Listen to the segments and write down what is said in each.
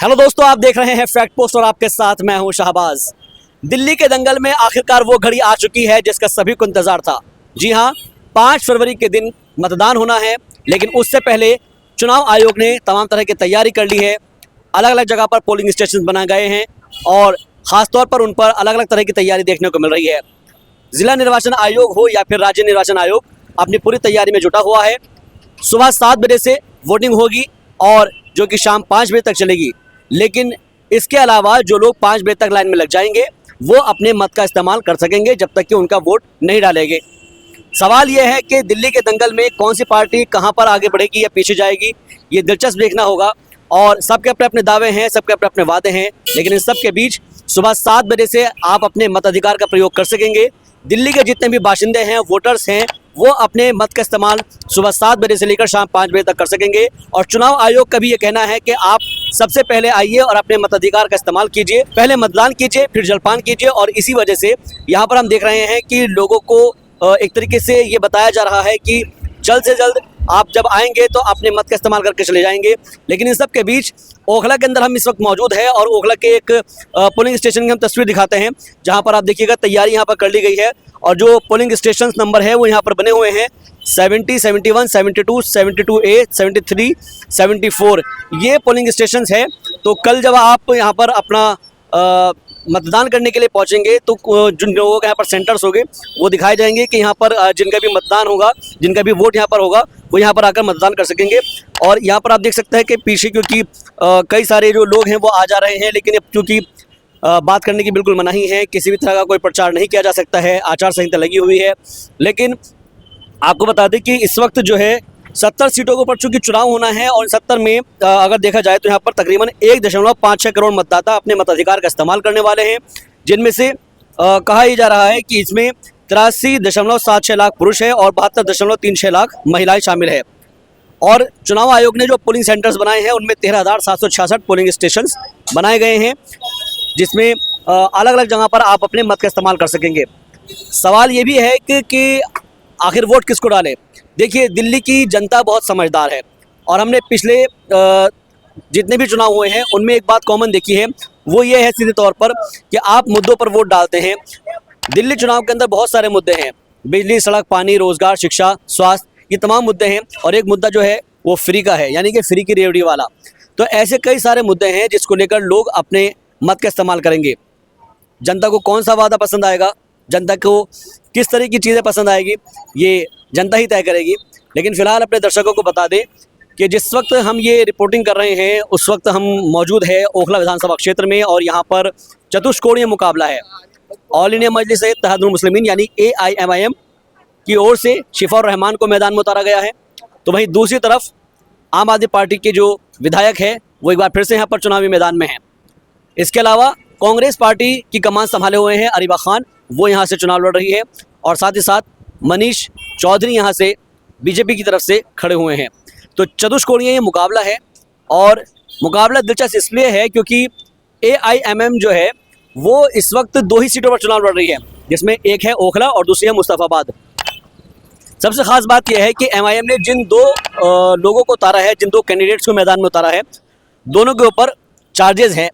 Hello दोस्तों, आप देख रहे हैं फैक्ट पोस्ट और आपके साथ मैं हूं शहबाज। दिल्ली के दंगल में आखिरकार वो घड़ी आ चुकी है जिसका सभी को इंतजार था। जी हां, 5 फरवरी के दिन मतदान होना है, लेकिन उससे पहले चुनाव आयोग ने तमाम तरह की तैयारी कर ली है। अलग अलग जगह पर पोलिंग स्टेशन बनाए गए हैं और ख़ासतौर पर उन पर अलग अलग तरह की तैयारी देखने को मिल रही है। जिला निर्वाचन आयोग हो या फिर राज्य निर्वाचन आयोग अपनी पूरी तैयारी में जुटा हुआ है। सुबह 7 बजे से वोटिंग होगी और जो कि शाम 5 बजे तक चलेगी। लेकिन इसके अलावा जो लोग 5 बजे तक लाइन में लग जाएंगे वो अपने मत का इस्तेमाल कर सकेंगे जब तक कि उनका वोट नहीं डालेंगे। सवाल यह है कि दिल्ली के दंगल में कौन सी पार्टी कहां पर आगे बढ़ेगी या पीछे जाएगी, ये दिलचस्प देखना होगा। और सबके अपने अपने दावे हैं, सबके अपने अपने वादे हैं, लेकिन इन सब के बीच सुबह 7 बजे से आप अपने मताधिकार का प्रयोग कर सकेंगे। दिल्ली के जितने भी बाशिंदे हैं, वोटर्स हैं, वो अपने मत का इस्तेमाल सुबह 7 बजे से लेकर शाम 5 बजे तक कर सकेंगे। और चुनाव आयोग का भी ये कहना है कि आप सबसे पहले आइए और अपने मताधिकार का इस्तेमाल कीजिए, पहले मतदान कीजिए, फिर जलपान कीजिए। और इसी वजह से यहाँ पर हम देख रहे हैं कि लोगों को एक तरीके से ये बताया जा रहा है कि जल्द से जल्द आप जब आएंगे तो अपने मत का इस्तेमाल करके चले जाएंगे। लेकिन इन सब के बीच ओखला के अंदर हम इस वक्त मौजूद है और ओखला के एक पोलिंग स्टेशन की हम तस्वीर दिखाते हैं, जहां पर आप देखिएगा तैयारी यहां पर कर ली गई है। और जो पोलिंग स्टेशन नंबर है वो यहाँ पर बने हुए हैं 70, 71, 72, 72A, 73, 74 ये पोलिंग स्टेशन है। तो कल जब आप यहाँ पर अपना मतदान करने के लिए पहुंचेंगे तो जिन लोगों के यहाँ पर सेंटर्स होंगे वो दिखाए जाएंगे कि यहाँ पर जिनका भी मतदान होगा, जिनका भी वोट यहाँ पर होगा, वो यहाँ पर आकर मतदान कर सकेंगे। और यहाँ पर आप देख सकते हैं कि पीछे क्योंकि कई सारे जो लोग हैं वो आ जा रहे हैं, लेकिन अब क्योंकि बात करने की बिल्कुल मनाही है, किसी भी तरह का कोई प्रचार नहीं किया जा सकता है, आचार संहिता लगी हुई है। लेकिन आपको बता दें कि इस वक्त जो है 70 सीटों के ऊपर चूंकि चुनाव होना है और 70 में अगर देखा जाए तो यहाँ पर तकरीबन 1.56 करोड़ मतदाता अपने मताधिकार का इस्तेमाल करने वाले हैं, जिनमें से कहा ही जा रहा है कि इसमें 83.76 लाख पुरुष है और 72.36 लाख महिलाएं शामिल है। और चुनाव आयोग ने जो पोलिंग सेंटर्स बनाए हैं उनमें 13,766 पोलिंग स्टेशन बनाए गए हैं, जिसमें अलग अलग जगह पर आप अपने मत का इस्तेमाल कर सकेंगे। सवाल ये भी है कि आखिर वोट किसको डालें। देखिए, दिल्ली की जनता बहुत समझदार है और हमने पिछले जितने भी चुनाव हुए हैं उनमें एक बात कॉमन देखी है, वो ये है सीधे तौर पर कि आप मुद्दों पर वोट डालते हैं। दिल्ली चुनाव के अंदर बहुत सारे मुद्दे हैं, बिजली, सड़क, पानी, रोजगार, शिक्षा, स्वास्थ्य, ये तमाम मुद्दे हैं। और एक मुद्दा जो है वो फ्री का है, यानी कि फ्री की रेवड़ी वाला। तो ऐसे कई सारे मुद्दे हैं जिसको लेकर लोग अपने मत का इस्तेमाल करेंगे। जनता को कौन सा वादा पसंद आएगा, जनता को किस तरह की चीज़ें पसंद आएगी, ये जनता ही तय करेगी। लेकिन फ़िलहाल अपने दर्शकों को बता दें कि जिस वक्त हम ये रिपोर्टिंग कर रहे हैं उस वक्त हम मौजूद है ओखला विधानसभा क्षेत्र में और यहाँ पर चतुष्कोणीय मुकाबला है। ऑल इंडिया मजलिस इत्तेहादुल मुस्लिमीन यानी AIMIM की ओर से शिफाउर रहमान को मैदान में उतारा गया है। तो वहीं दूसरी तरफ आम आदमी पार्टी के जो विधायक है वो एक बार फिर से यहाँ पर चुनावी मैदान में है। इसके अलावा कांग्रेस पार्टी की कमान संभाले हुए हैं अरीबा खान, वो यहाँ से चुनाव लड़ रही है। और साथ ही साथ मनीष चौधरी यहाँ से बीजेपी की तरफ से खड़े हुए हैं। तो चतुष्कोणीय ये मुकाबला है और मुकाबला दिलचस्प इसलिए है क्योंकि AIMM जो है वो इस वक्त 2 ही सीटों पर चुनाव लड़ रही है, जिसमें एक है ओखला और दूसरी है मुस्तफाबाद। सबसे खास बात यह है कि MIM ने जिन 2 लोगों को उतारा है, जिन 2 कैंडिडेट्स को मैदान में उतारा है, दोनों के ऊपर चार्जेस हैं।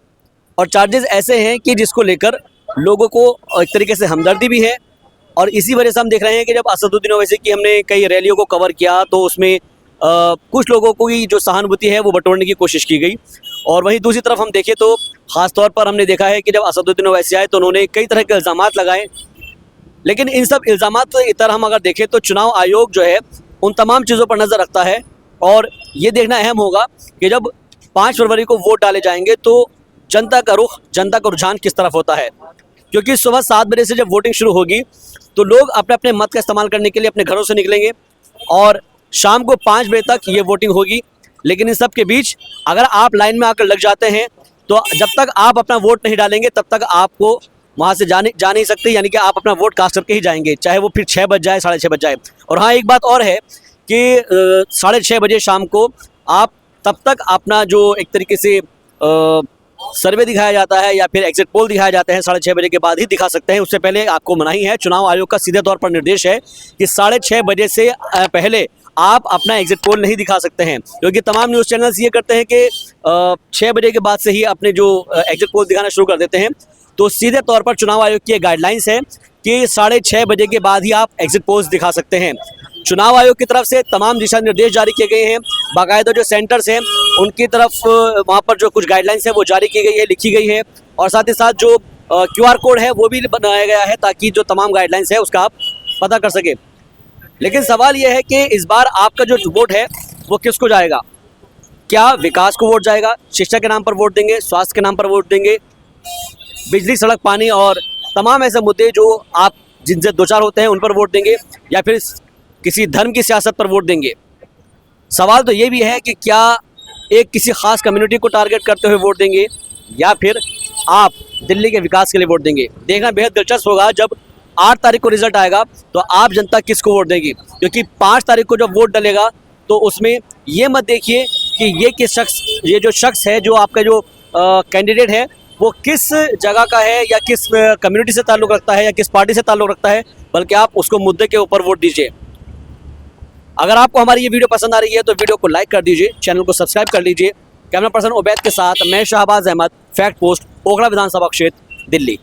और चार्जेस ऐसे हैं कि जिसको लेकर लोगों को एक तरीके से हमदर्दी भी है। और इसी वजह से हम देख रहे हैं कि जब असदुद्दीन ओवैसी की हमने कई रैलियों को कवर किया तो उसमें कुछ लोगों को की जो सहानुभूति है वो बटोरने की कोशिश की गई। और वहीं दूसरी तरफ हम देखें तो ख़ास तौर पर हमने देखा है कि जब असदुद्दीन ओवैसी आए तो उन्होंने कई तरह के इल्ज़ामात लगाए। लेकिन इन सब इल्ज़ामात की तरह हम अगर देखें तो चुनाव आयोग जो है उन तमाम चीज़ों पर नज़र रखता है। और ये देखना अहम होगा कि जब 5 फरवरी को वोट डाले जाएंगे तो जनता का रुख, जनता का रुझान किस तरफ होता है। क्योंकि सुबह 7 बजे से जब वोटिंग शुरू होगी तो लोग अपने अपने मत का इस्तेमाल करने के लिए अपने घरों से निकलेंगे और शाम को 5 बजे तक ये वोटिंग होगी। लेकिन इन सब के बीच अगर आप लाइन में आकर लग जाते हैं तो जब तक आप अपना वोट नहीं डालेंगे तब तक आपको वहाँ से जा नहीं सकते, यानी कि आप अपना वोट कास्ट करके ही जाएंगे, चाहे वो फिर 6 बज जाए, 6:30 बज जाए। और हाँ, एक बात और है कि 6:30 बजे शाम को आप तब तक अपना जो एक तरीके से सर्वे दिखाया जाता है या फिर एग्जिट पोल दिखाया जाता है 6:30 बजे के बाद ही दिखा सकते हैं, उससे पहले आपको मनाही है। चुनाव आयोग का सीधे तौर पर निर्देश है कि 6:30 बजे से पहले आप अपना एग्जिट पोल नहीं दिखा सकते हैं, क्योंकि तमाम न्यूज़ चैनल्स ये करते हैं कि 6 बजे के बाद से ही अपने जो एग्जिट पोल दिखाना शुरू कर देते हैं। तो सीधे तौर पर चुनाव आयोग की गाइडलाइंस है कि 6:30 बजे के बाद ही आप एग्जिट पोल्स दिखा सकते हैं। चुनाव आयोग की तरफ से तमाम दिशा निर्देश जारी किए गए हैं, बाकायदा जो सेंटर्स हैं उनकी तरफ वहाँ पर जो कुछ गाइडलाइंस है वो जारी की गई है, लिखी गई है, और साथ ही साथ जो QR कोड है वो भी बनाया गया है ताकि जो तमाम गाइडलाइंस है उसका आप पता कर सके। लेकिन सवाल यह है कि इस बार आपका जो वोट है वो किसको जाएगा? क्या विकास को वोट जाएगा, शिक्षा के नाम पर वोट देंगे, स्वास्थ्य के नाम पर वोट देंगे, बिजली, सड़क, पानी और तमाम ऐसे मुद्दे जो आप जिनसे दो चार होते हैं उन पर वोट देंगे, या फिर किसी धर्म की सियासत पर वोट देंगे? सवाल तो ये भी है कि क्या एक किसी खास कम्युनिटी को टारगेट करते हुए वोट देंगे, या फिर आप दिल्ली के विकास के लिए वोट देंगे? देखना बेहद दिलचस्प होगा जब 8 तारीख को रिजल्ट आएगा तो आप जनता किसको वोट देगी, क्योंकि 5 तारीख को जब वोट डलेगा तो उसमें ये मत देखिए कि ये जो शख्स है, जो आपका जो कैंडिडेट है वो किस जगह का है, या किस कम्युनिटी से ताल्लुक़ रखता है, या किस पार्टी से ताल्लुक़ रखता है, बल्कि आप उसको मुद्दे के ऊपर वोट दीजिए। अगर आपको हमारी ये वीडियो पसंद आ रही है तो वीडियो को लाइक कर दीजिए, चैनल को सब्सक्राइब कर लीजिए। कैमरा पर्सन उबैद के साथ मैं शाहबाज अहमद, फैक्ट पोस्ट, ओखला विधानसभा क्षेत्र, दिल्ली।